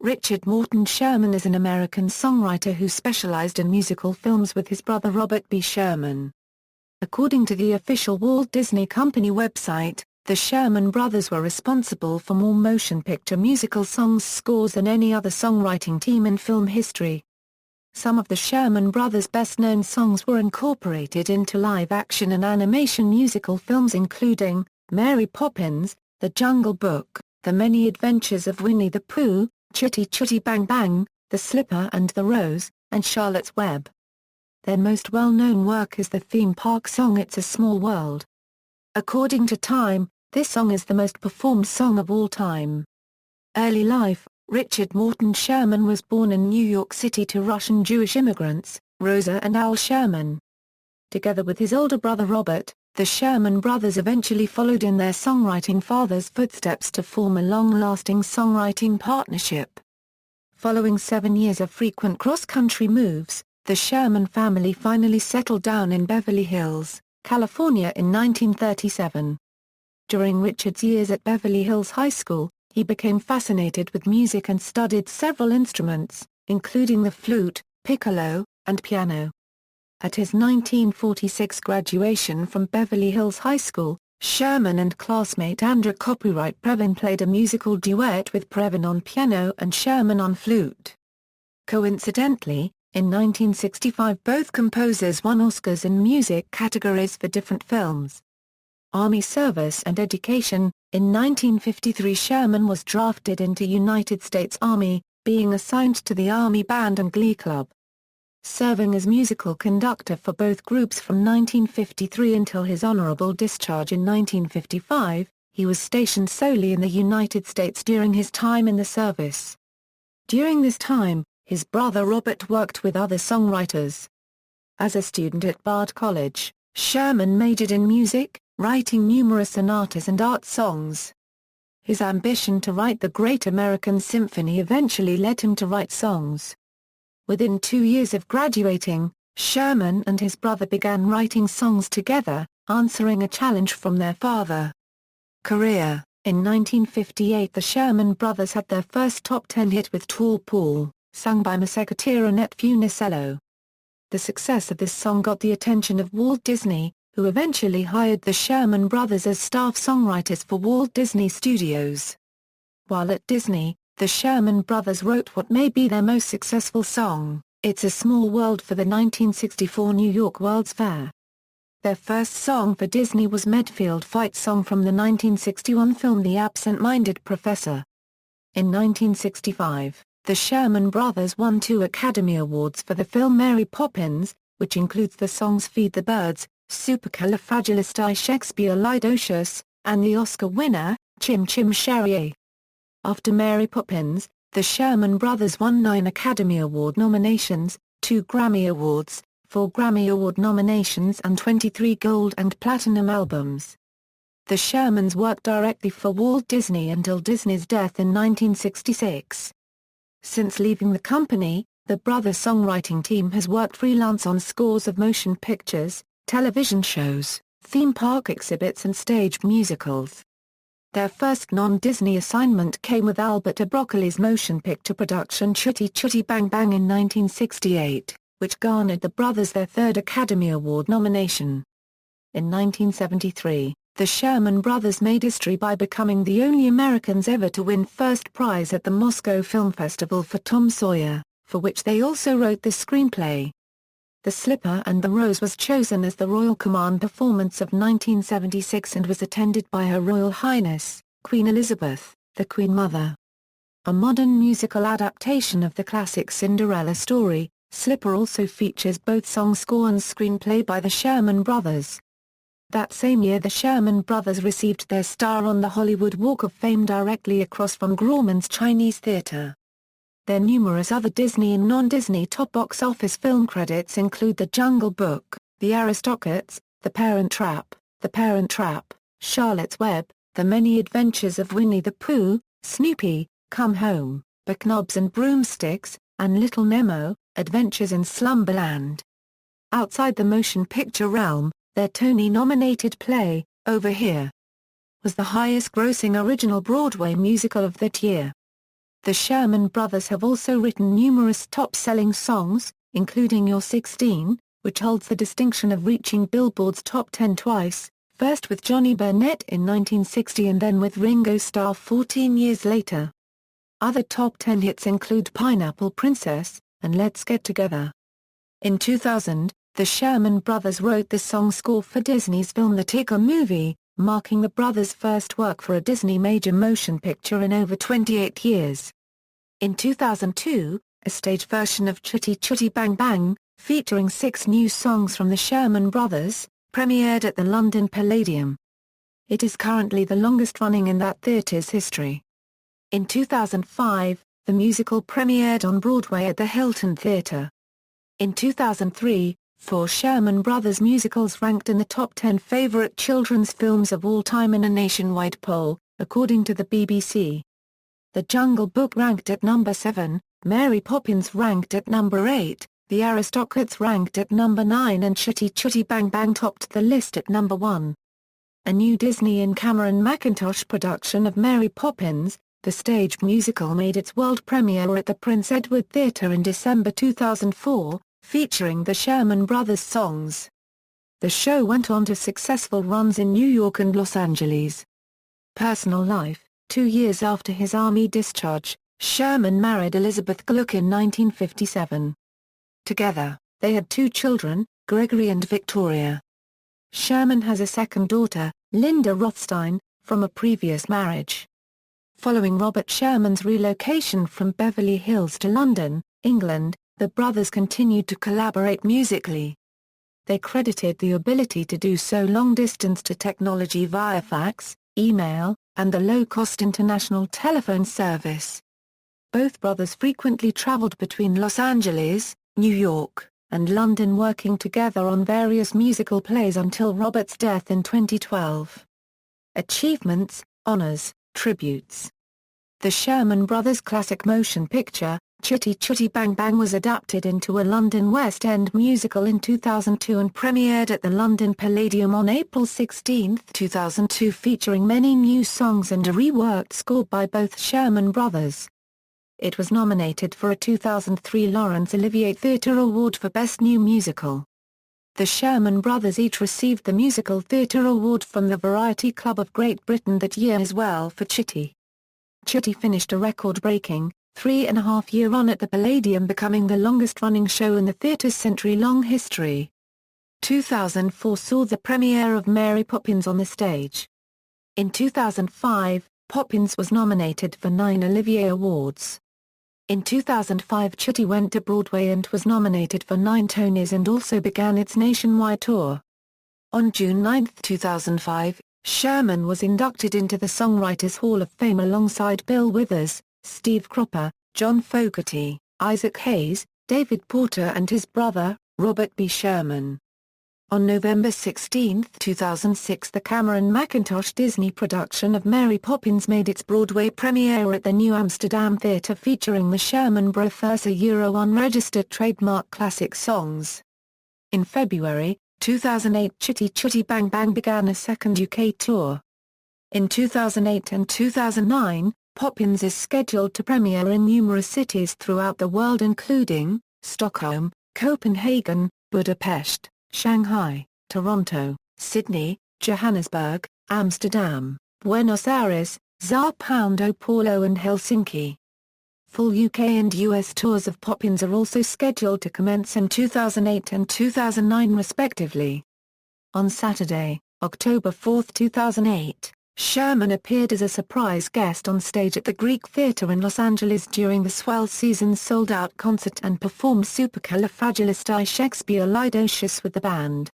Richard Morton Sherman is an American songwriter who specialized in musical films with his brother Robert B. Sherman. According to the official Walt Disney Company website, the Sherman brothers were responsible for more motion picture musical songs scores than any other songwriting team in film history. Some of the Sherman brothers' best-known songs were incorporated into live-action and animation musical films including Mary Poppins, The Jungle Book, The Many Adventures of Winnie the Pooh, Chitty Chitty Bang Bang, The Slipper and the Rose, and Charlotte's Web. Their most well-known work is the theme park song It's a Small World. According to Time, this song is the most performed song of all time. Early life: Richard Morton Sherman was born in New York City to Russian Jewish immigrants, Rosa and Al Sherman. Together with his older brother Robert, the Sherman brothers eventually followed in their songwriting father's footsteps to form a long-lasting songwriting partnership. Following 7 years of frequent cross-country moves, the Sherman family finally settled down in Beverly Hills, California in 1937. During Richard's years at Beverly Hills High School, he became fascinated with music and studied several instruments, including the flute, piccolo, and piano. At his 1946 graduation from Beverly Hills High School, Sherman and classmate Andrew Copyright Previn played a musical duet with Previn on piano and Sherman on flute. Coincidentally, in 1965 both composers won Oscars in music categories for different films. Army service and education: in 1953 Sherman was drafted into United States Army, being assigned to the Army Band and Glee Club. Serving as musical conductor for both groups from 1953 until his honorable discharge in 1955, he was stationed solely in the United States during his time in the service. During this time, his brother Robert worked with other songwriters. As a student at Bard College, Sherman majored in music, writing numerous sonatas and art songs. His ambition to write the Great American Symphony eventually led him to write songs. Within 2 years of graduating, Sherman and his brother began writing songs together, answering a challenge from their father. Career: in 1958 the Sherman brothers had their first top 10 hit with Tall Paul, sung by Massegatera Net Funicello. The success of this song got the attention of Walt Disney, who eventually hired the Sherman brothers as staff songwriters for Walt Disney Studios. While at Disney, the Sherman brothers wrote what may be their most successful song, It's a Small World, for the 1964 New York World's Fair. Their first song for Disney was Medfield Fight Song from the 1961 film The Absent-Minded Professor. In 1965, the Sherman brothers won 2 Academy Awards for the film Mary Poppins, which includes the songs Feed the Birds, Supercalifragilisticexpialidocious, and the Oscar winner, Chim Chim Cherrier. After Mary Poppins, the Sherman brothers won 9 Academy Award nominations, 2 Grammy Awards, 4 Grammy Award nominations and 23 gold and platinum albums. The Shermans worked directly for Walt Disney until Disney's death in 1966. Since leaving the company, the brothers' songwriting team has worked freelance on scores of motion pictures, television shows, theme park exhibits and staged musicals. Their first non-Disney assignment came with Albert Broccoli's motion picture production Chitty Chitty Bang Bang in 1968, which garnered the brothers their 3rd Academy Award nomination. In 1973, the Sherman brothers made history by becoming the only Americans ever to win first prize at the Moscow Film Festival for Tom Sawyer, for which they also wrote the screenplay. The Slipper and the Rose was chosen as the Royal Command performance of 1976 and was attended by Her Royal Highness, Queen Elizabeth, the Queen Mother. A modern musical adaptation of the classic Cinderella story, Slipper also features both song score and screenplay by the Sherman brothers. That same year the Sherman brothers received their star on the Hollywood Walk of Fame directly across from Grauman's Chinese Theatre. Their numerous other Disney and non-Disney top box office film credits include The Jungle Book, The Aristocrats, The Parent Trap, Charlotte's Web, The Many Adventures of Winnie the Pooh, Snoopy, Come Home, Beknobs and Broomsticks, and Little Nemo, Adventures in Slumberland. Outside the motion picture realm, their Tony-nominated play, Over Here, was the highest-grossing original Broadway musical of that year. The Sherman Brothers have also written numerous top-selling songs, including You're 16, which holds the distinction of reaching Billboard's top 10 twice, first with Johnny Burnett in 1960 and then with Ringo Starr 14 years later. Other top 10 hits include Pineapple Princess and Let's Get Together. In 2000, the Sherman Brothers wrote the song score for Disney's film The Tigger Movie, marking the brothers' first work for a Disney major motion picture in over 28 years. In 2002, a stage version of Chitty Chitty Bang Bang, featuring 6 new songs from the Sherman Brothers, premiered at the London Palladium. It is currently the longest running in that theatre's history. In 2005, the musical premiered on Broadway at the Hilton Theatre. In 2003, 4 Sherman Brothers musicals ranked in the top 10 favorite children's films of all time in a nationwide poll, according to the BBC. The Jungle Book ranked at number 7, Mary Poppins ranked at number 8, The Aristocrats ranked at number 9 and Chitty Chitty Bang Bang topped the list at number 1. A new Disney and Cameron Mackintosh production of Mary Poppins, the stage musical, made its world premiere at the Prince Edward Theatre in December 2004, featuring the Sherman Brothers songs. The show went on to successful runs in New York and Los Angeles. Personal life: 2 years after his Army discharge, Sherman married Elizabeth Gluck in 1957. Together, they had 2 children, Gregory and Victoria. Sherman has a second daughter, Linda Rothstein, from a previous marriage. Following Robert Sherman's relocation from Beverly Hills to London, England, the brothers continued to collaborate musically. They credited the ability to do so long distance to technology via fax, email, and the low-cost international telephone service. Both brothers frequently traveled between Los Angeles, New York, and London, working together on various musical plays until Robert's death in 2012. Achievements, honors, tributes. The Sherman Brothers' classic motion picture, Chitty Chitty Bang Bang, was adapted into a London West End musical in 2002 and premiered at the London Palladium on April 16, 2002, featuring many new songs and a reworked score by both Sherman Brothers. It was nominated for a 2003 Laurence Olivier Theatre Award for Best New Musical. The Sherman Brothers each received the Musical Theatre Award from the Variety Club of Great Britain that year as well for Chitty. Chitty finished a record-breaking 3.5-year run at the Palladium, becoming the longest-running show in the theatre's century-long history. 2004 saw the premiere of Mary Poppins on the stage. In 2005, Poppins was nominated for 9 Olivier Awards. In 2005, Chitty went to Broadway and was nominated for 9 Tonys and also began its nationwide tour. On June 9, 2005, Sherman was inducted into the Songwriters Hall of Fame alongside Bill Withers, Steve Cropper, John Fogerty, Isaac Hayes, David Porter and his brother, Robert B. Sherman. On November 16, 2006, the Cameron Mackintosh Disney production of Mary Poppins made its Broadway premiere at the New Amsterdam Theatre, featuring the Sherman Brothers' unregistered trademark classic songs. In February 2008, Chitty Chitty Bang Bang began a second UK tour. In 2008 and 2009, Poppins is scheduled to premiere in numerous cities throughout the world, including Stockholm, Copenhagen, Budapest, Shanghai, Toronto, Sydney, Johannesburg, Amsterdam, Buenos Aires, Sao Paulo and Helsinki. Full UK and US tours of Poppins are also scheduled to commence in 2008 and 2009 respectively. On Saturday, October 4, 2008, Sherman appeared as a surprise guest on stage at the Greek Theatre in Los Angeles during the Swell Season's sold-out concert and performed Supercalifragilisticexpialidocious with the band.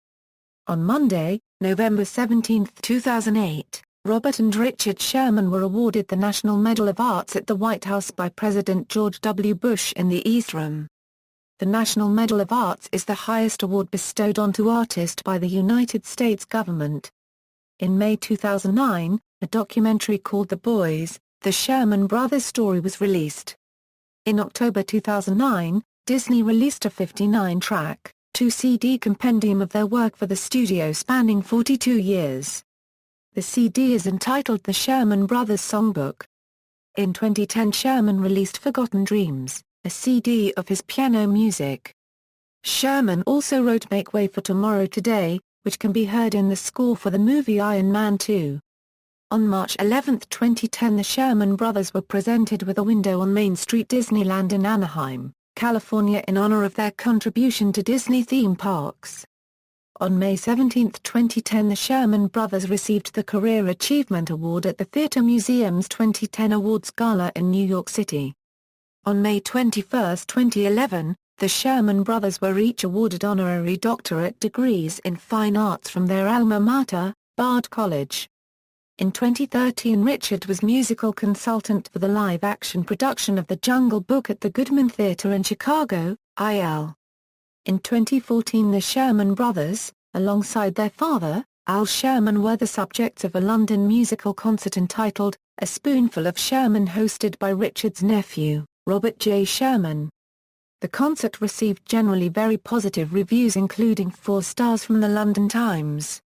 On Monday, November 17, 2008, Robert and Richard Sherman were awarded the National Medal of Arts at the White House by President George W. Bush in the East Room. The National Medal of Arts is the highest award bestowed onto artists by the United States government. In May 2009, a documentary called The Boys, The Sherman Brothers Story was released. In October 2009, Disney released a 59-track, 2-CD compendium of their work for the studio spanning 42 years. The CD is entitled The Sherman Brothers Songbook. In 2010 Sherman released Forgotten Dreams, a CD of his piano music. Sherman also wrote Make Way for Tomorrow Today, which can be heard in the score for the movie Iron Man 2. On March 11, 2010 the Sherman Brothers were presented with a window on Main Street Disneyland in Anaheim, California in honor of their contribution to Disney theme parks. On May 17, 2010 the Sherman Brothers received the Career Achievement Award at the Theatre Museum's 2010 Awards Gala in New York City. On May 21, 2011, the Sherman Brothers were each awarded honorary doctorate degrees in fine arts from their alma mater, Bard College. In 2013 Richard was musical consultant for the live-action production of The Jungle Book at the Goodman Theatre in Chicago, IL. In 2014 the Sherman Brothers, alongside their father, Al Sherman, were the subjects of a London musical concert entitled, A Spoonful of Sherman, hosted by Richard's nephew, Robert J. Sherman. The concert received generally very positive reviews, including 4 stars from the London Times.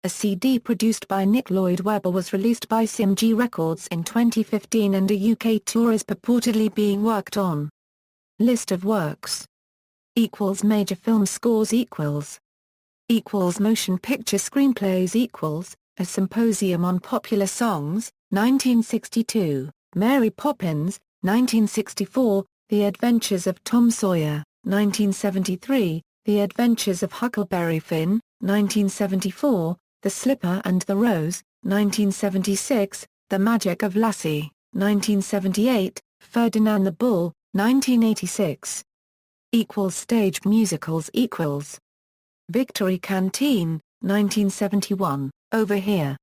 A CD produced by Nick Lloyd Webber was released by CMG Records in 2015 and a UK tour is purportedly being worked on. List of works. Major film scores motion picture screenplays A Symposium on Popular Songs, 1962, Mary Poppins, 1964, The Adventures of Tom Sawyer, 1973, The Adventures of Huckleberry Finn, 1974, The Slipper and the Rose, 1976, The Magic of Lassie, 1978, Ferdinand the Bull, 1986. Stage musicals Victory Canteen, 1971, Over Here.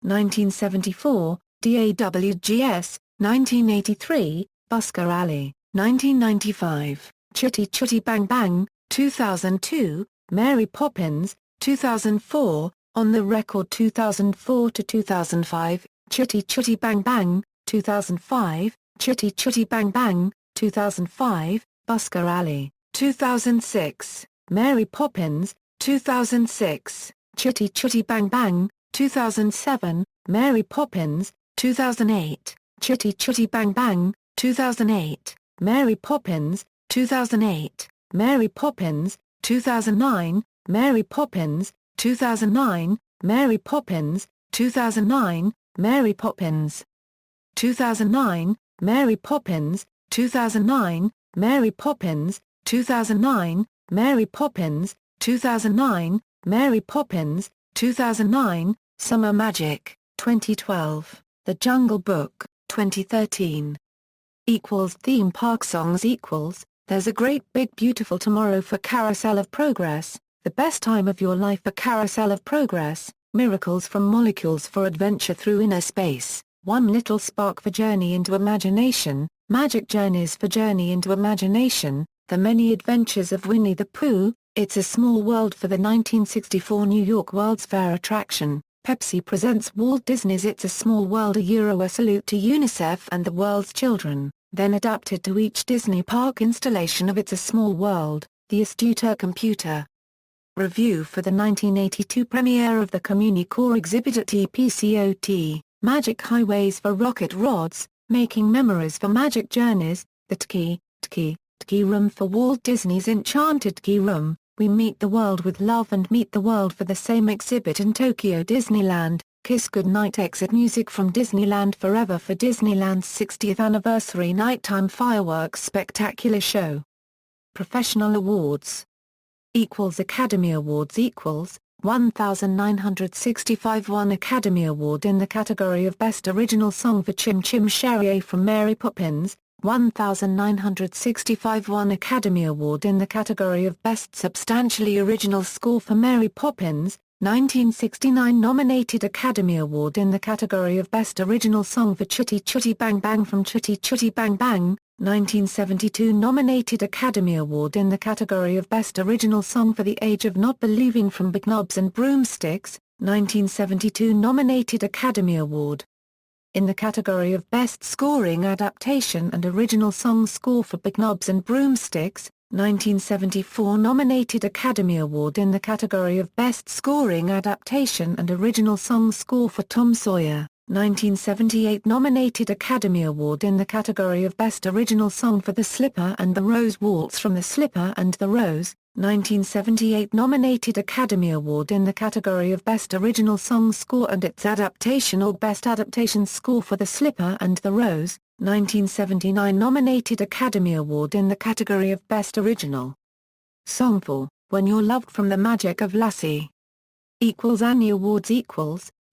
1974, DAWGS, 1983, Busker Alley, 1995, Chitty Chitty Bang Bang, 2002, Mary Poppins, 2004, On the Record 2004 to 2005, Chitty Chitty Bang Bang, 2005, Chitty Chitty Bang Bang, 2005, Busker Alley, 2006, Mary Poppins, 2006, Chitty Chitty Bang Bang, 2007, Mary Poppins, 2008, Chitty Chitty Bang Bang, 2008, Mary Poppins, 2008, Mary Poppins, 2009, Mary Poppins, 2009, Mary Poppins, 2009, Mary Poppins, 2009, Mary Poppins, 2009, Mary Poppins, 2009, Mary Poppins, 2009, Mary Poppins, 2009, Summer Magic, 2012, The Jungle Book, 2013. Theme park songs There's a Great Big Beautiful Tomorrow for Carousel of Progress, The Best Time of Your Life for Carousel of Progress, Miracles from Molecules for Adventure Through Inner Space, One Little Spark for Journey into Imagination, Magic Journeys for Journey into Imagination, The Many Adventures of Winnie the Pooh, It's a Small World for the 1964 New York World's Fair attraction, Pepsi presents Walt Disney's It's a Small World, a salute to UNICEF and the world's children, then adapted to each Disney park installation of It's a Small World, The Astute Computer. Review for the 1982 premiere of the Communicore exhibit at TPCOT, Magic Highways for Rocket Rods, Making Memories for Magic Journeys, the Tiki Room for Walt Disney's Enchanted Tiki Room, We Meet the World with Love and Meet the World for the same exhibit in Tokyo Disneyland, Kiss Goodnight exit music from Disneyland Forever for Disneyland's 60th anniversary nighttime fireworks spectacular show. Professional awards Academy Awards 1965 won Academy Award in the category of Best Original Song for Chim Chim Cherrier from Mary Poppins, 1965 won Academy Award in the category of Best Substantially Original Score for Mary Poppins, 1969 nominated Academy Award in the category of Best Original Song for Chitty Chitty Bang Bang from Chitty Chitty Bang Bang, 1972 nominated Academy Award in the category of Best Original Song for The Age of Not Believing from Big Knobs and Broomsticks, 1972 nominated Academy Award. In the category of Best Scoring Adaptation and Original Song Score for Big Knobs and Broomsticks, 1974 nominated Academy Award in the category of Best Scoring Adaptation and Original Song Score for Tom Sawyer, 1978 nominated Academy Award in the category of Best Original Song for The Slipper and the Rose Waltz from The Slipper and the Rose, 1978 nominated Academy Award in the category of Best Original Song Score and its Adaptation or Best Adaptation Score for The Slipper and the Rose, 1979 nominated Academy Award in the category of Best Original Song for When You're Loved from the Magic of Lassie. Annie Awards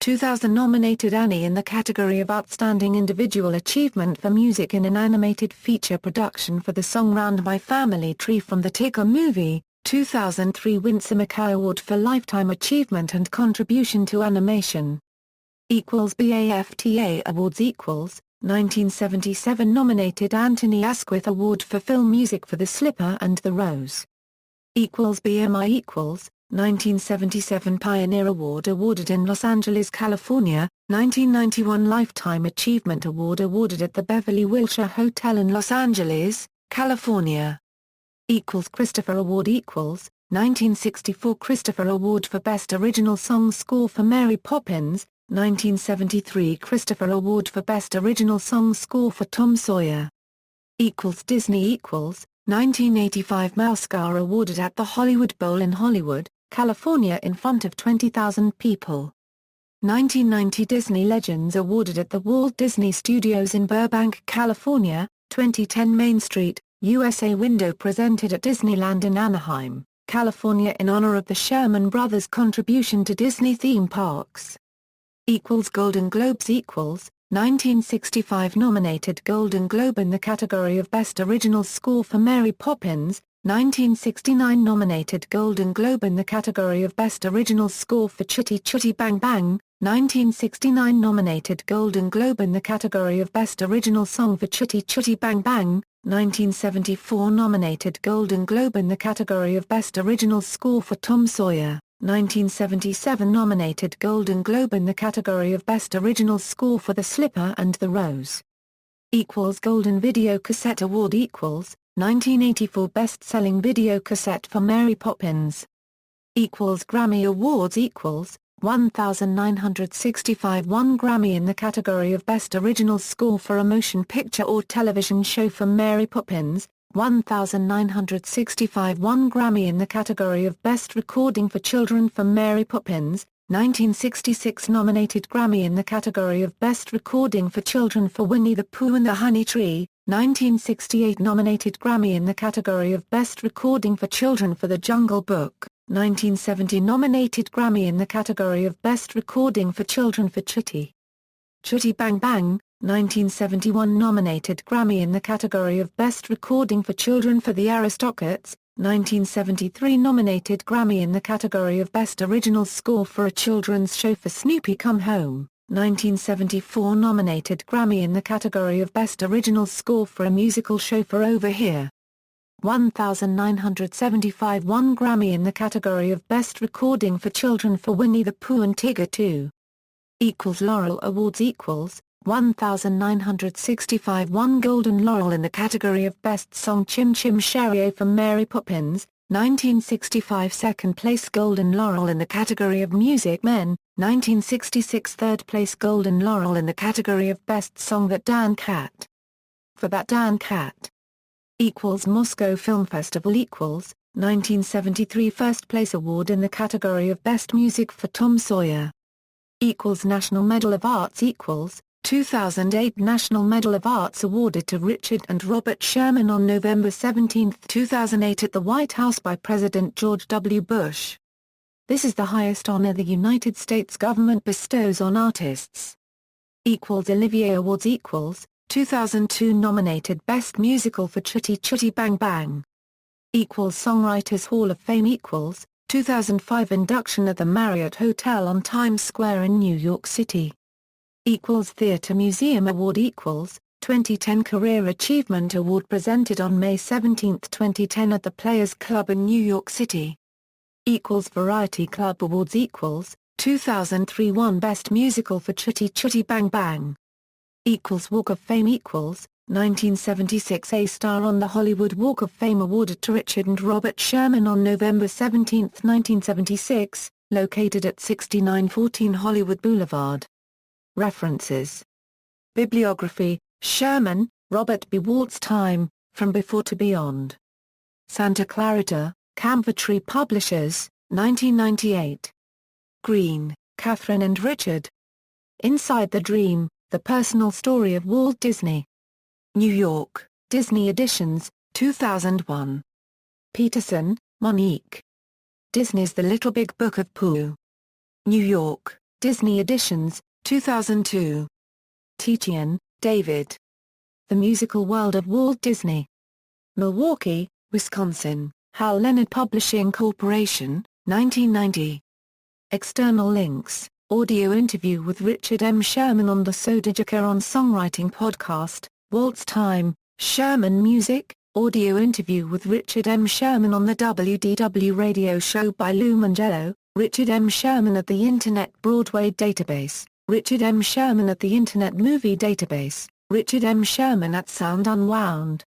2000 nominated Annie in the category of Outstanding Individual Achievement for Music in an Animated Feature Production for the song Round My Family Tree from the Tigger Movie. 2003 Winsor McCay Award for Lifetime Achievement and Contribution to Animation. BAFTA Awards 1977 nominated Anthony Asquith Award for Film Music for The Slipper and the Rose. BMI 1977 Pioneer Award awarded in Los Angeles, California, 1991 Lifetime Achievement Award awarded at the Beverly Wilshire Hotel in Los Angeles, California. Christopher Award 1964 Christopher Award for Best Original Song Score for Mary Poppins, 1973 Christopher Award for Best Original Song Score for Tom Sawyer. Disney 1985 Oscar awarded at the Hollywood Bowl in Hollywood, California in front of 20,000 people. 1990 Disney Legends awarded at the Walt Disney Studios in Burbank, California, 2010 Main Street, USA window presented at Disneyland in Anaheim, California in honor of the Sherman Brothers' contribution to Disney theme parks. Golden Globes 1965 nominated Golden Globe in the category of Best Original Score for Mary Poppins, 1969 nominated Golden Globe in the category of Best Original Score for Chitty Chitty Bang Bang, 1969 nominated Golden Globe in the category of Best Original Song for Chitty Chitty Bang Bang, 1974 nominated Golden Globe in the category of Best Original Score for Tom Sawyer, 1977 nominated Golden Globe in the category of Best Original Score for The Slipper and the Rose. Golden Video Cassette Award 1984 Best-Selling Video Cassette for Mary Poppins. Grammy Awards 1965 One Grammy in the category of Best Original Score for a Motion Picture or Television Show for Mary Poppins, 1965 One Grammy in the category of Best Recording for Children for Mary Poppins, 1966 nominated Grammy in the category of Best Recording for Children for Winnie the Pooh and the Honey Tree, 1968 nominated Grammy in the category of Best Recording for Children for The Jungle Book, 1970 nominated Grammy in the category of Best Recording for Children for Chitty Chitty Bang Bang, 1971 nominated Grammy in the category of Best Recording for Children for The Aristocats, 1973 nominated Grammy in the category of Best Original Score for a Children's Show for Snoopy Come Home, 1974 nominated Grammy in the category of Best Original Score for a Musical Show for Over Here. 1975 One Grammy in the category of Best Recording for Children for Winnie the Pooh and Tigger 2. Laurel Awards 1965 One Golden Laurel in the category of Best Song Chim Chim Cherrier for Mary Poppins, 1965 Second place Golden Laurel in the category of Music Men, 1966 Third place Golden Laurel in the category of Best Song That Dan Cat. For That Dan Cat. Moscow Film Festival 1973 First Place Award in the category of Best Music for Tom Sawyer. National Medal of Arts 2008 National Medal of Arts awarded to Richard and Robert Sherman on November 17, 2008 at the White House by President George W. Bush. This is the highest honor the United States government bestows on artists. Olivier Awards 2002 nominated Best Musical for Chitty Chitty Bang Bang. Songwriters Hall of Fame 2005 induction at the Marriott Hotel on Times Square in New York City. Theatre Museum Award 2010 Career Achievement Award presented on May 17, 2010 at the Players Club in New York City. Variety Club Awards 2003 One Best Musical for Chitty Chitty Bang Bang. Walk of Fame 1976 A-star on the Hollywood Walk of Fame awarded to Richard and Robert Sherman on November 17, 1976, located at 6914 Hollywood Boulevard. References. Bibliography: Sherman, Robert B. Walt's Time, From Before to Beyond. Santa Clarita, Camphor Tree Publishers, 1998. Green, Catherine and Richard. Inside the Dream, The Personal Story of Walt Disney. New York, Disney Editions, 2001. Peterson, Monique. Disney's The Little Big Book of Pooh. New York, Disney Editions, 2002. Titian, David. The Musical World of Walt Disney. Milwaukee, Wisconsin, Hal Leonard Publishing Corporation, 1990. External links: audio interview with Richard M. Sherman on the Sodejika on Songwriting podcast, Walt's Time, Sherman Music, audio interview with Richard M. Sherman on the WDW radio show by Lou Mangello, Richard M. Sherman at the Internet Broadway Database, Richard M. Sherman at the Internet Movie Database, Richard M. Sherman at Sound Unwound.